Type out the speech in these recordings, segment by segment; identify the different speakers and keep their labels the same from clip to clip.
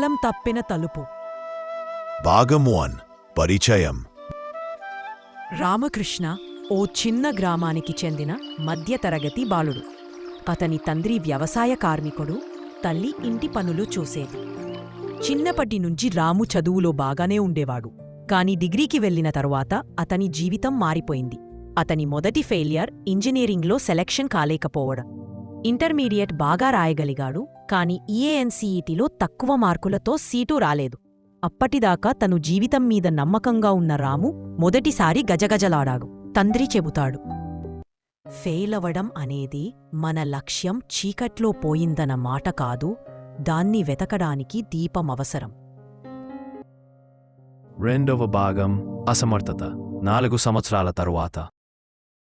Speaker 1: తాళం తప్పిన తలుపు.
Speaker 2: భాగం 1 పరిచయం.
Speaker 1: రామకృష్ణ ఓ చిన్న గ్రామానికి చెందిన మధ్యతరగతి బాలుడు. అతని తండ్రి వ్యవసాయ కార్మికుడు, తల్లి ఇంటి పనులు చూసేది. చిన్నప్పటినుంచి రాము చదువులో బాగానే ఉండేవాడు. కాని డిగ్రీకి వెళ్లిన తరువాత అతని జీవితం మారిపోయింది. అతని మొదటి ఫెయిలియర్ ఇంజనీరింగ్లో సెలెక్షన్ కాలేకపోవడం. ఇంటర్మీడియట్ బాగా రాయగలిగాడు, కాని ఈఏఎన్సీఈటీలో తక్కువ మార్కులతో సీటు రాలేదు. అప్పటిదాకా తను జీవితం మీద నమ్మకంగా ఉన్న రాము మొదటిసారి గజగజలాడాడు. తండ్రి చెబుతాడు, ఫెయిలవడం అనేది మన లక్ష్యం చీకట్లో పోయిందన్న మాట కాదు, దాన్ని వెతకడానికి దీపమవసరం.
Speaker 3: రెండవ భాగం అసమర్థత. 4 సంవత్సరాల తరువాత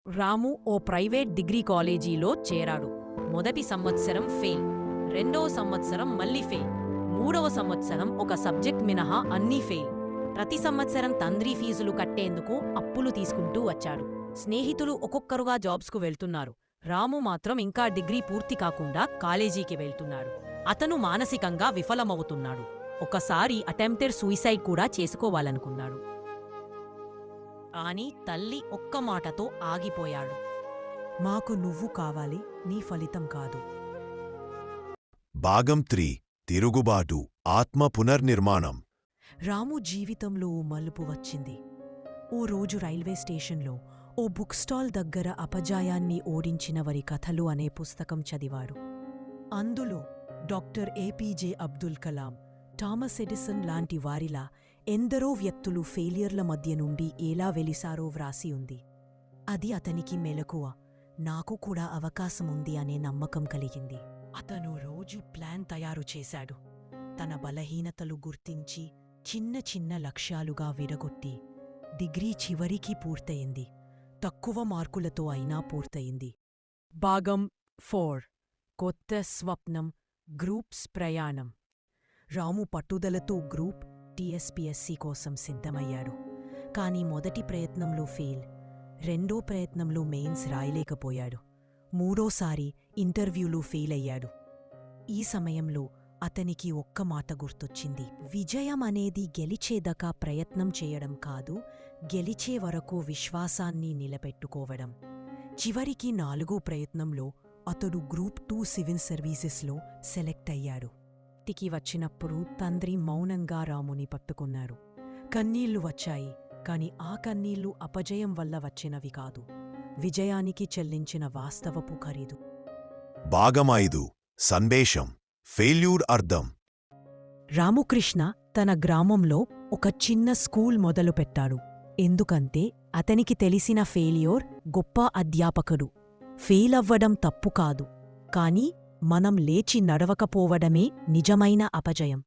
Speaker 1: రాము ఓ ప్రైవేట్ డిగ్రీ కాలేజీలో చేరాడు. మొదటి సంవత్సరం ఫెయిల్, రెండవ సంవత్సరం మళ్ళీ ఫెయిల్, మూడవ సంవత్సరం ఒక సబ్జెక్ట్ మినహా అన్నీ ఫెయిల్. ప్రతి సంవత్సరం తండ్రి ఫీజులు కట్టేందుకు అప్పులు తీసుకుంటూ వచ్చాడు. స్నేహితులు ఒక్కొక్కరుగా జాబ్స్కు వెళ్తున్నారు. రాము మాత్రం ఇంకా డిగ్రీ పూర్తి కాకుండా కాలేజీకి వెళ్తున్నాడు. అతను మానసికంగా విఫలమవుతున్నాడు. ఒకసారి అటెంప్టెడ్ సూసైడ్ కూడా చేసుకోవాలనుకున్నాడు. కాని తల్లి ఒక్క మాటతో ఆగిపోయాడు. మాకు నువ్వు కావాలి, నీ ఫలితం కాదు.
Speaker 2: భాగం 3 తిరుగుబాటు ఆత్మ పునర్నిర్మాణం.
Speaker 1: రాము జీవితంలో ఓ మలుపు వచ్చింది. ఓ రోజు రైల్వే స్టేషన్లో ఓ బుక్ స్టాల్ దగ్గర అపజయాన్ని ఓడించినవరి కథలు అనే పుస్తకం చదివాడు. అందులో doctor APJ Abdul Kalam, Thomas Edison లాంటి వారిలా ఎందరో వ్యక్తులు ఫెయిలియర్ల మధ్య నుండి ఎలా వెలిసారో వ్రాసి ఉంది. అది అతనికి మెలకువ. నాకు కూడా అవకాశముంది అనే నమ్మకం కలిగింది. అతను రోజు ప్లాన్ తయారు చేశాడు. తన బలహీనతలు గుర్తించి చిన్న చిన్న లక్ష్యాలుగా విడగొట్టి డిగ్రీ చివరికి పూర్తయింది. తక్కువ మార్కులతో అయినా పూర్తయింది. భాగం 4 కొత్త స్వప్నం గ్రూప్స్ ప్రయాణం. రాము పట్టుదలతో గ్రూప్ టీఎస్పీఎస్సీ కోసం సిద్ధమయ్యాడు. కాని మొదటి ప్రయత్నంలో ఫెయిల్, రెండో ప్రయత్నంలో మెయిన్స్ రాయలేకపోయాడు. మూడోసారి ఇంటర్వ్యూలో ఫెయిల్ అయ్యాడు. ఈ సమయంలో అతనికి ఒక్క మాట గుర్తొచ్చింది. విజయం అనేది గెలిచేదాకా ప్రయత్నం చేయడం కాదు, గెలిచే వరకు విశ్వాసాన్ని నిలబెట్టుకోవడం. చివరికి 4వ ప్రయత్నంలో అతడు గ్రూప్ 2 సివిల్ సర్వీసెస్లో సెలెక్ట్ అయ్యాడు. ఇంటికి వచ్చినప్పుడు తండ్రి మౌనంగా రాముని పట్టుకున్నాడు. కన్నీళ్లు వచ్చాయి, కాని ఆ కన్నీళ్లు అపజయం వల్ల వచ్చినవి కాదు, విజయానికి చెల్లించిన వాస్తవపు ఖరీదు.
Speaker 2: భాగం 5 సందేశం ఫెయిల్యూర్ అర్థం.
Speaker 1: రామకృష్ణ తన గ్రామంలో ఒక చిన్న స్కూల్ మొదలుపెట్టాడు. ఎందుకంటే అతనికి తెలిసిన ఫెయిల్యూర్ గొప్ప అధ్యాపకుడు. ఫెయిల్ అవ్వడం తప్పు కాదు, కాని మనం లేచి నడవకపోవడమే నిజమైన అపజయం.